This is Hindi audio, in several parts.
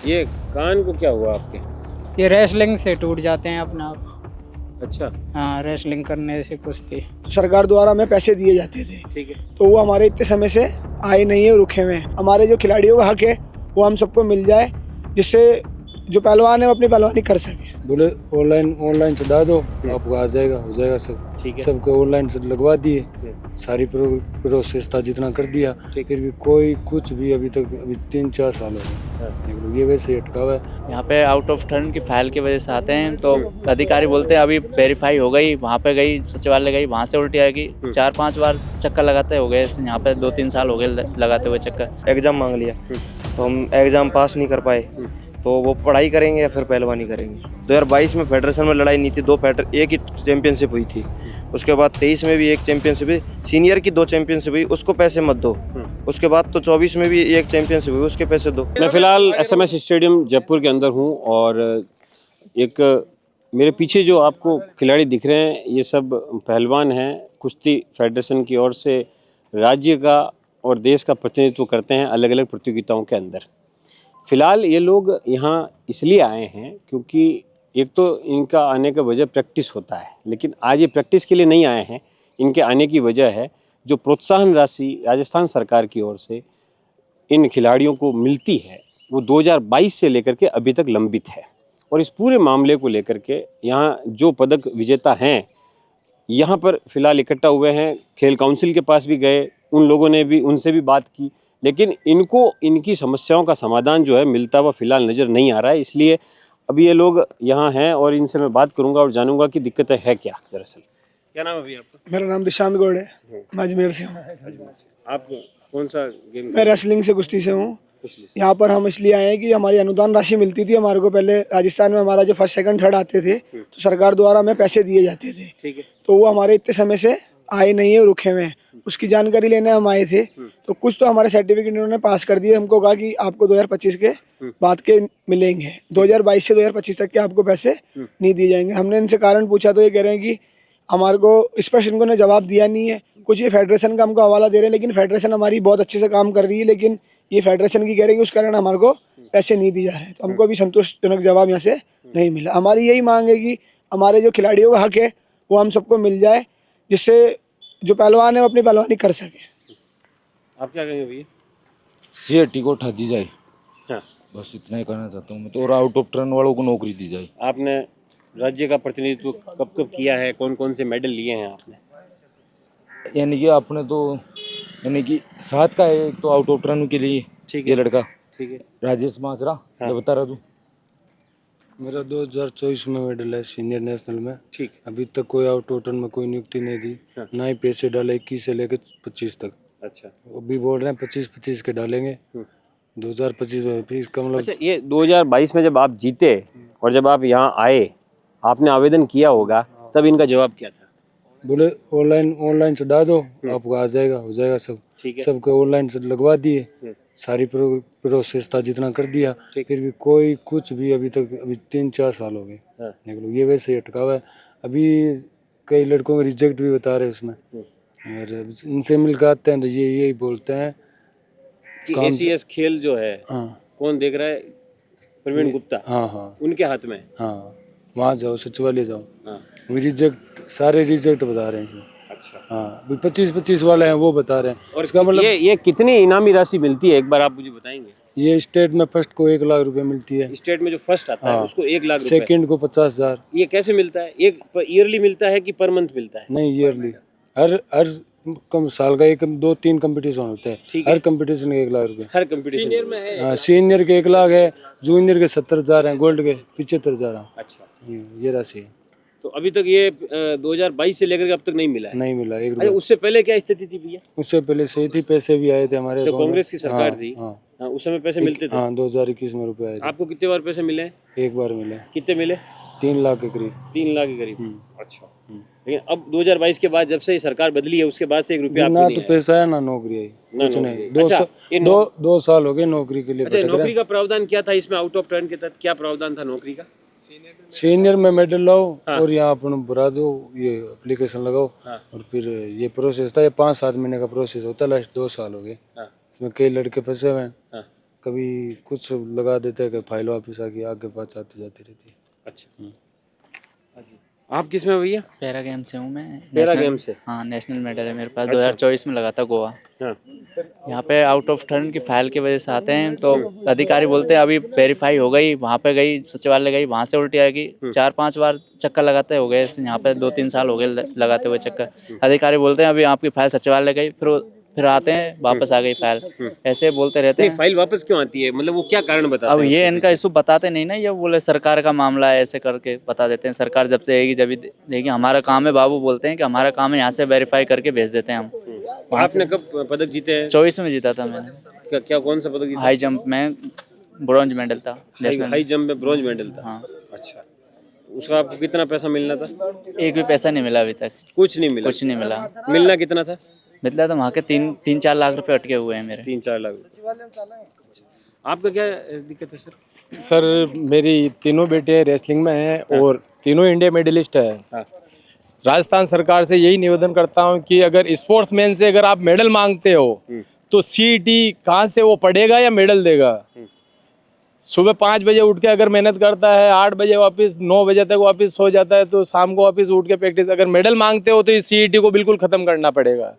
ये कान को क्या हुआ आपके? ये रेसलिंग से टूट जाते हैं अपना आप। अच्छा, हाँ, रेसलिंग करने से कुश्ती। सरकार द्वारा हमें पैसे दिए जाते थे, ठीक है। तो वो हमारे इतने समय से आए नहीं है, रुके हुए हैं। हमारे जो खिलाड़ियों का हक है वो हम सबको मिल जाए, जिससे जो पहलवान है वो अपनी पहलवानी कर सके। बोले ऑनलाइन चढ़ा दो, आपको आ जाएगा, हो जाएगा सब। ठीक है। सबको ऑनलाइन से लगवा दिए, सारी प्रोसेस था जितना कर दिया, फिर भी कोई कुछ भी अभी 3-4 साल हो गए, ये वैसे ही अटका हुआ है। यहाँ पे आउट ऑफ टर्न की फाइल की वजह से आते हैं, तो अधिकारी बोलते हैं अभी वेरीफाई हो गई, वहाँ पे गई सचिवालय गई, वहाँ से उल्टी आएगी। 4-5 बार चक्कर लगाते हो गए, यहाँ पे 2-3 साल हो गए लगाते हुए चक्कर। एग्ज़ाम मांग लिया तो हम एग्ज़ाम पास नहीं कर पाए, तो वो पढ़ाई करेंगे या फिर पहलवानी करेंगे। 2022 में फेडरेशन में लड़ाई नहीं थी, एक ही चैंपियनशिप हुई थी। उसके बाद 23 में भी एक चैंपियनशिप हुई, सीनियर की 2 चैंपियनशिप हुई, उसको पैसे मत दो। उसके बाद तो 24 में भी एक चैंपियनशिप हुई, उसके पैसे दो। मैं फ़िलहाल SMS स्टेडियम जयपुर के अंदर हूँ और एक मेरे पीछे जो आपको खिलाड़ी दिख रहे हैं ये सब पहलवान हैं, कुश्ती फेडरेशन की ओर से राज्य का और देश का प्रतिनिधित्व करते हैं अलग अलग प्रतियोगिताओं के अंदर। फ़िलहाल ये लोग यहाँ इसलिए आए हैं क्योंकि एक तो इनका आने का वजह प्रैक्टिस होता है, लेकिन आज ये प्रैक्टिस के लिए नहीं आए हैं। इनके आने की वजह है जो प्रोत्साहन राशि राजस्थान सरकार की ओर से इन खिलाड़ियों को मिलती है वो 2022 से लेकर के अभी तक लंबित है। और इस पूरे मामले को लेकर के यहाँ जो पदक विजेता हैं यहाँ पर फ़िलहाल इकट्ठा हुए हैं। खेल काउंसिल के पास भी गए, उन लोगों ने भी उनसे भी बात की, लेकिन इनको इनकी समस्याओं का समाधान जो है मिलता हुआ फ़िलहाल नज़र नहीं आ रहा है। इसलिए अभी ये लोग यहाँ हैं और इनसे मैं बात करूँगा और जानूँगा कि दिक्कतें है क्या दरअसल। क्या नाम है अभी आपका? मेरा नाम दिशांत गौड़ है, मैं अजमेर से हूँ। आप कौन सा गेम? मैं रेसलिंग से कुश्ती से हूँ। यहाँ पर हम इसलिए आए हैं कि हमारी अनुदान राशि मिलती थी हमारे को। पहले राजस्थान में हमारा जो फर्स्ट सेकंड थर्ड आते थे तो सरकार द्वारा हमें पैसे दिए जाते थे, ठीक है। तो वो हमारे इतने समय से आए नहीं है, रुके हुए हैं। उसकी जानकारी लेने हम आए थे, तो कुछ तो हमारे सर्टिफिकेट इन्होंने पास कर दिए। हमको कहा कि आपको 2025 के बाद के मिलेंगे, 2022 से 2025 तक के आपको पैसे नहीं दिए जाएंगे। हमने इनसे कारण पूछा तो ये कह रहे हैं कि हमारे को इस प्रश्न को उन्होंने जवाब दिया नहीं है। कुछ ये फेडरेशन का हमको हवाला दे रहे हैं, लेकिन फेडरेशन हमारी बहुत अच्छे से काम कर रही है, लेकिन ये फेडरेशन की कह रहे हैं कि उस कारण हमारे को पैसे नहीं दिए जा रहे हैं। तो हमको भी संतोषजनक जवाब यहाँ से नहीं मिला। हमारी यही मांग है कि हमारे जो खिलाड़ियों का हक है वो हम सबको मिल जाए, जिससे जो पहलवान है वो अपनी पहलवानी कर सके। आप क्या कहेंगे भैया? सीएटी को उठा दी जाए, हाँ, बस इतना ही कहना चाहता हूँ मैं तो। और आउट ऑफ टर्न वालों को नौकरी दी जाए। आपने राज्य का प्रतिनिधित्व कब कब किया है? कौन कौन से मेडल लिए हैं आपने? यानी कि आपने तो यानी कि 7 का है, एक तो आउट ऑफ टर्न के लिए। ठीक ये लड़का ठीक है। राजेश माजरा, हाँ। ये बता रहा तू। मेरा 2024 में मेडल है सीनियर नेशनल में। ठीक। अभी तक कोई आउट ऑफ टर्न में कोई नियुक्ति नहीं दी, हाँ। ना ही पैसे डाले 21 से लेकर 25 तक। अच्छा, अभी बोल रहे हैं 25-25 के डालेंगे 2025 में। फिर इसका मतलब अच्छा, ये 2022 में जब आप जीते और जब आप यहाँ आए, आपने आवेदन किया होगा, तब इनका जवाब क्या था? बोले ऑनलाइन चढ़ा दो, आपको आ जाएगा, हो जाएगा सब। ठीक है। सबको ऑनलाइन से लगवा दिए, सारी प्रोसेस था जितना कर दिया, फिर भी कोई कुछ भी अभी 3-4 साल हो गए, ये वैसे ही अटका हुआ है। अभी कई लड़कों को रिजेक्ट भी बता रहे हैं उसमें। और इनसे मिल कर आते हैं तो ये यही बोलते हैं कि ACS खेल जो है, हाँ कौन देख रहा है? प्रवीण गुप्ता। हाँ उनके हाथ में। हाँ, वहाँ जाओ, सचिवालय जाओ। हाँ। सारे रिजेक्ट बता रहे हैं इसमें। अच्छा। हाँ, 25-25 वाले हैं वो बता रहे हैं। और इसका मतलब ये कितनी इनामी राशि मिलती है, एक बार आप मुझे बताएंगे? ये स्टेट में फर्स्ट को 1 लाख रुपए मिलती है। स्टेट में जो फर्स्ट आता है हाँ। उसको 1 लाख रुपए। सेकंड को 50,000। ये कैसे मिलता है? एक ईयरली मिलता है कि पर मंथ मिलता है? नहीं, ईयरली। हर कम साल का 1-2-3 कंपटीशन होते हैं, हर कंपटीशन के 1 लाख रुपए। हर कंपटीशन सीनियर में है? हाँ, सीनियर के 1 लाख है, जूनियर के 70,000 है, गोल्ड के 75,000 है। अच्छा, ये राशि है। तो अभी तक ये 2022 से लेकर के अब तक नहीं मिला है? नहीं मिला 1 अच्छा, रुपया। उससे पहले क्या स्थिति थी भैया? उससे पहले सही थी, पैसे भी आए थे हमारे। तो कांग्रेस की सरकार हाँ, थी। हाँ, हाँ, उस समय पैसे मिलते थे? हाँ, 2021 में रुपए आए थे। आपको कितने बार पैसे मिले हैं? 1 बार मिले। कितने मिले? 3 लाख के करीब। 3 लाख के करीब। अच्छा, लेकिन अब 2022 के बाद जब से सरकार बदली है उसके बाद से 1 रुपया आपको ना नहीं तो आया? पैसा है ना नौकरी आई, ना कुछ नौकरी। नहीं। अच्छा, 2 साल हो गए नौकरी के लिए अच्छा, भटक रहे नौकरी हैं। का प्रावधान क्या था इसमें? आउट ऑफ टर्न के तहत क्या प्रावधान था नौकरी का? सीनियर में मेडल लाओ। हाँ। और यहाँ अपन भरा दो, ये एप्लीकेशन लगाओ। हाँ। और फिर ये प्रोसेस था, ये 5-7 महीने का प्रोसेस होता है। लास्ट 2 साल हो गए, हाँ। इसमें कई लड़के फंसे हुए हैं। हाँ। कभी कुछ लगा देते हैं, कभी फाइल वापस आ गई, आगे पास आती जाती रहती है। अच्छा, आप किस में भैया? पैरा गेम से हूँ मैं। पैरा नेशनल- गेम से? हाँ, नेशनल मेडल है मेरे पास। अच्छा। 2024 में लगा था गोवा। हाँ। यहाँ पे आउट ऑफ टर्न की फाइल की वजह से आते हैं, तो अधिकारी बोलते हैं अभी वेरीफाई हो गई, वहाँ पे गई, सचिवालय गई, वहाँ से उल्टी आएगी। 4-5 बार चक्कर लगाते हो गए, यहाँ पे 2-3 साल हो गए लगाते हुए चक्कर। अधिकारी बोलते हैं अभी आपकी फाइल सचिवालय गई, फिर आते हैं वापस आ गई फाइल, ऐसे बोलते रहते नहीं, हैं। फाइल वापस क्यों आती है? मतलब वो क्या कारण बताते अब हैं? ये इनका इशू बताते नहीं ना, ये बोले सरकार का मामला है, ऐसे करके बता देते हैं। सरकार जब से आएगी जब भी देखिए हमारा काम है, बाबू बोलते हैं कि हमारा काम है, यहाँ से वेरीफाई करके भेज देते हैं हम। आपने कब पदक जीते हैं? 24 में जीता था मैंने। क्या कौन सा पदक जीता? हाई जंप में ब्रॉन्ज मेडल था नेशनल। हाई जंप में ब्रॉन्ज मेडल था। हाँ, अच्छा, उसका आपको कितना पैसा मिलना था? एक भी पैसा नहीं मिला अभी तक, कुछ नहीं मिला। कुछ नहीं मिला। मिलना कितना था? मतलब तो वहाँ के 3-4 लाख रुपए अटके हुए हैं मेरे। 3-4 लाख। आपका क्या दिक्कत है सर? सर मेरी तीनों बेटे रेसलिंग में हैं और तीनों इंडिया मेडलिस्ट है। हाँ। राजस्थान सरकार से यही निवेदन करता हूं कि अगर स्पोर्ट्समैन से अगर आप मेडल मांगते हो तो सीईटी कहाँ से वो पढ़ेगा या मेडल देगा? सुबह 5 बजे उठ के अगर मेहनत करता है, 8 बजे वापस, 9 बजे तक वापस सो जाता है, तो शाम को वापस उठ के प्रैक्टिस। अगर मेडल मांगते हो तो इस सीईटी को बिल्कुल खत्म करना पड़ेगा।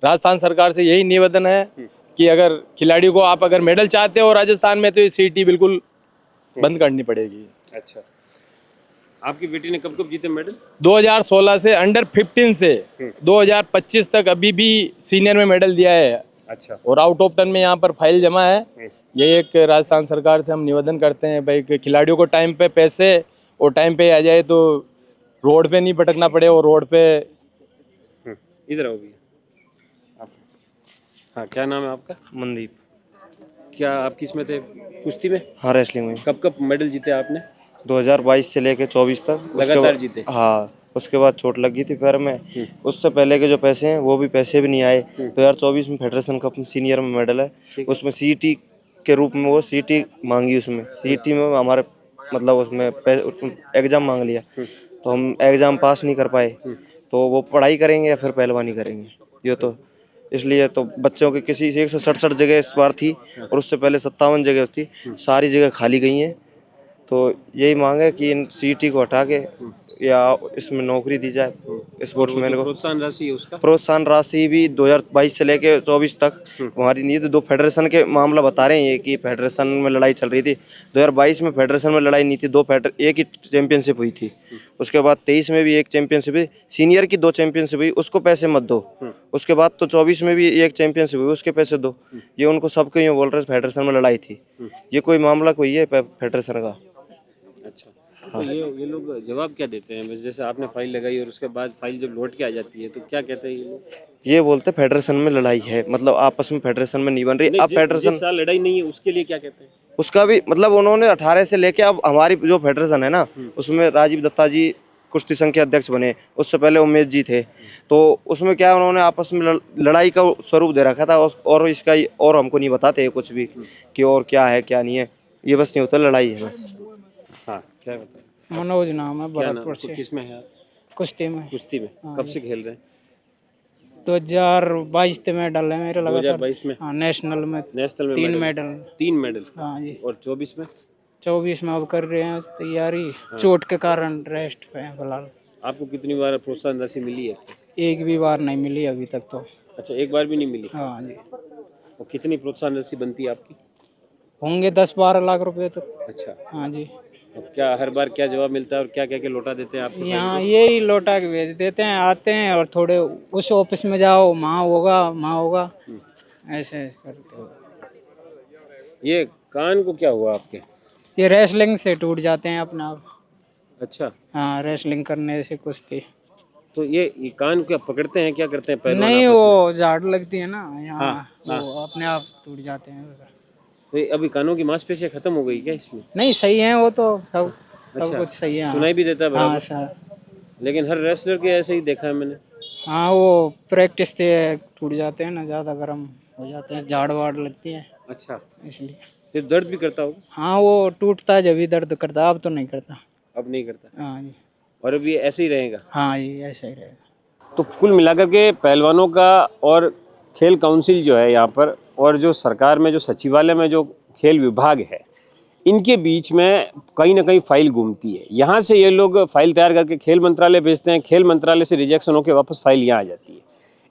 राजस्थान सरकार से यही निवेदन है कि अगर खिलाड़ी को आप अगर मेडल चाहते हो राजस्थान में तो ये सीईटी बिल्कुल बंद करनी पड़ेगी। अच्छा, आपकी बेटी ने कब कब जीते मेडल? 2016 से अंडर 15 से 2025 तक अभी भी सीनियर में मेडल दिया है। अच्छा। और आउट ऑफ टर्न में यहाँ पर फाइल जमा है। ये एक राजस्थान सरकार से हम निवेदन करते हैं भाई कि खिलाड़ियों को टाइम पे पैसे और टाइम पे आ जाए, तो रोड पे नहीं भटकना पड़े। और रोड पे इधर आओ भैया आप। हाँ, क्या नाम है आपका? मनदीप। क्या आप किस में थे? कुश्ती में? हाँ, रेसलिंग में कब कब मेडल जीते आपने? 2022 से लेके 24 तक। उसके लगातार बाद- जीते? हाँ, उसके बाद चोट लग गई थी पैर में। उससे पहले के जो पैसे हैं वो भी पैसे भी नहीं आए। 2024 में फेडरेशन कप सीनियर में मेडल है, उसमें सीईटी के रूप में वो सीईटी मांगी। उसमें सीईटी में हमारे मतलब उसमें एग्ज़ाम मांग लिया, तो हम एग्ज़ाम पास नहीं कर पाए। तो वो पढ़ाई करेंगे या फिर पहलवानी करेंगे, ये तो इसलिए तो बच्चों की किसी 167 जगह इस बार थी और उससे पहले 57 जगह थी, सारी जगह खाली गई हैं। तो यही मांग है कि इन सीईटी को हटा के या इसमें नौकरी दी जाए स्पोर्ट्समैन को। प्रोत्साहन राशि है उसका? प्रोत्साहन राशि भी 2022 से लेके 24 तक हमारी नहीं थी। 2 फेडरेशन के मामला बता रहे हैं ये कि फेडरेशन में लड़ाई चल रही थी। 2022 में फेडरेशन में लड़ाई नहीं थी, एक ही चैंपियनशिप हुई थी। उसके बाद 23 में भी एक चैंपियनशिप हुई, सीनियर की 2 चैंपियनशिप हुई, उसको पैसे मत दो। उसके बाद तो 24 में भी एक चैंपियनशिप हुई, उसके पैसे दो। ये उनको सबको यूँ बोल रहे फेडरेशन में लड़ाई थी। ये कोई मामला कोई है फेडरेशन का? अच्छा, तो ये लोग जवाब क्या देते हैं? जैसे आपने फाइल लगाई और उसके बाद फाइल जब लौट के आ जाती है तो क्या कहते हैं ये लोग? ये बोलते फेडरेशन में लड़ाई है, मतलब आपस में फेडरेशन में नहीं बन रही। अब जिस फेडरेशन साल लड़ाई नहीं है उसके लिए क्या कहते हैं? उसका भी मतलब उन्होंने 18 से लेके अब हमारी जो फेडरेशन है ना, उसमें राजीव दत्ता जी कुश्ती संघ के अध्यक्ष बने, उससे पहले उमेश जी थे। तो उसमें क्या उन्होंने आपस में लड़ाई का स्वरूप दे रखा था और इसका और हमको नहीं बताते हैं कुछ भी कि और क्या है क्या नहीं है। ये बस नहीं होता, लड़ाई है बस। हाँ, क्या बताएं? मनोज नाम है, क्या नाम? भरतपुर से। किस में है आप? कुश्ती में कुश्ती में? कब से खेल रहे हैं? 2022 से मेडल है मेरे लगातार। 2022 में? हाँ, नेशनल में नेशनल में 3 मेडल? मेडल। 3 मेडल? हाँ जी। और 24 में? 24 में अब कर रहे हैं तैयारी, चोट के कारण रेस्ट पे हैं फिलहाल। आपको कितनी बार प्रोत्साहन राशि मिली है? एक भी बार नहीं मिली अभी तक तो। अच्छा, एक बार भी नहीं मिली? हाँ जी, और कितनी प्रोत्साहन राशि बनती है आपकी? होंगे 10-12 लाख रुपए तो। अच्छा, हाँ जी, अब क्या हर बार क्या जवाब मिलता है और क्या क्या लौटा देते हैं आपको? यहाँ यही लौटा के भेज देते हैं, आते हैं और थोड़े उस ऑफिस में जाओ, वहाँ होगा ऐसे करते हो। ये कान को क्या हुआ आपके? ये रेसलिंग से टूट जाते हैं अपना आप। अच्छा, हाँ, रेसलिंग करने से कुश्ती। तो ये कान क्या पकड़ते हैं, क्या करते हैं पहलवान नहीं, आपस में? वो झाड़ लगती है ना यहाँ, हाँ, वो अपने आप टूट जाते हैं। तो ये अभी कानों की मांसपेशियां खत्म हो गई क्या इसमें? नहीं, सही है वो तो, सब अच्छा, कुछ सही है। हाँ। सुनाई भी देता है हाँ बराबर? सर। लेकिन हर रेसलर के ऐसे ही देखा है मैंने। हाँ, वो प्रैक्टिस से टूट जाते हैं ना, ज़्यादा गर्म हो जाते हैं, झाड़ वाड़ लगती है अच्छा, इसलिए। फिर दर्द भी करता होगा? हाँ, वो टूटता है जब भी दर्द करता है, अब तो नहीं करता। अब नहीं करता हाँ जी। और अब ये ऐसे ही रहेगा? हाँ जी, ऐसा ही रहेगा। तो कुल मिलाकर के पहलवानों का और खेल काउंसिल जो है यहाँ पर और जो सरकार में जो सचिवालय में जो खेल विभाग है, इनके बीच में कहीं ना कहीं फाइल घूमती है। यहाँ से ये लोग फाइल तैयार करके खेल मंत्रालय भेजते हैं, खेल मंत्रालय से रिजेक्शन होकर वापस फाइल यहाँ आ जाती है।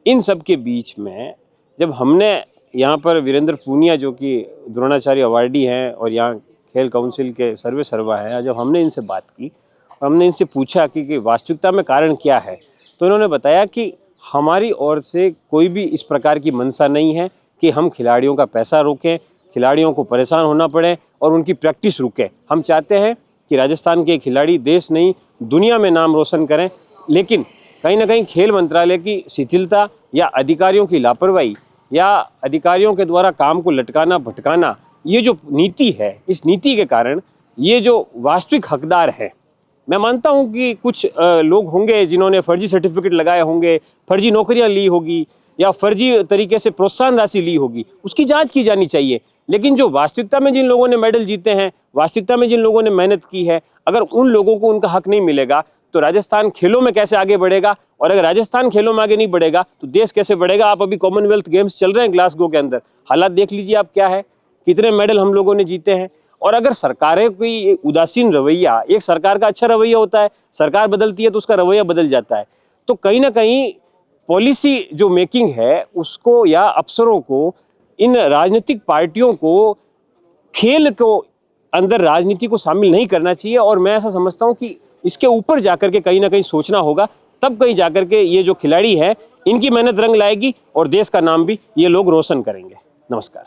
इन सब के बीच में जब हमने यहाँ पर वीरेंद्र पूनिया जो कि द्रोणाचार्य अवार्डी हैं और यहाँ खेल काउंसिल के सर्वे सर्वा है, जब हमने इनसे बात की और हमने इनसे पूछा कि वास्तविकता में कारण क्या है, तो इन्होंने बताया कि हमारी ओर से कोई भी इस प्रकार की मंशा नहीं है कि हम खिलाड़ियों का पैसा रोकें, खिलाड़ियों को परेशान होना पड़े और उनकी प्रैक्टिस रुके। हम चाहते हैं कि राजस्थान के खिलाड़ी देश नहीं दुनिया में नाम रोशन करें, लेकिन कहीं ना कहीं खेल मंत्रालय की शिथिलता या अधिकारियों की लापरवाही या अधिकारियों के द्वारा काम को लटकाना भटकाना, ये जो नीति है, इस नीति के कारण ये जो वास्तविक हकदार है, मैं मानता हूं कि कुछ लोग होंगे जिन्होंने फर्जी सर्टिफिकेट लगाए होंगे, फर्जी नौकरियां ली होगी या फर्जी तरीके से प्रोत्साहन राशि ली होगी, उसकी जांच की जानी चाहिए। लेकिन जो वास्तविकता में जिन लोगों ने मेडल जीते हैं, वास्तविकता में जिन लोगों ने मेहनत की है, अगर उन लोगों को उनका हक नहीं मिलेगा तो राजस्थान खेलों में कैसे आगे बढ़ेगा? और अगर राजस्थान खेलों में आगे नहीं बढ़ेगा तो देश कैसे बढ़ेगा? आप अभी कॉमनवेल्थ गेम्स चल रहे हैं ग्लासगो के अंदर, हालात देख लीजिए आप क्या है, कितने मेडल हम लोगों ने जीते हैं। और अगर सरकारें कोई उदासीन रवैया, एक सरकार का अच्छा रवैया होता है, सरकार बदलती है तो उसका रवैया बदल जाता है, तो कहीं ना कहीं पॉलिसी जो मेकिंग है उसको या अफसरों को, इन राजनीतिक पार्टियों को खेल को अंदर राजनीति को शामिल नहीं करना चाहिए। और मैं ऐसा समझता हूं कि इसके ऊपर जाकर के कहीं ना कहीं सोचना होगा, तब कहीं जाकर के ये जो खिलाड़ी है इनकी मेहनत रंग लाएगी और देश का नाम भी ये लोग रोशन करेंगे। नमस्कार।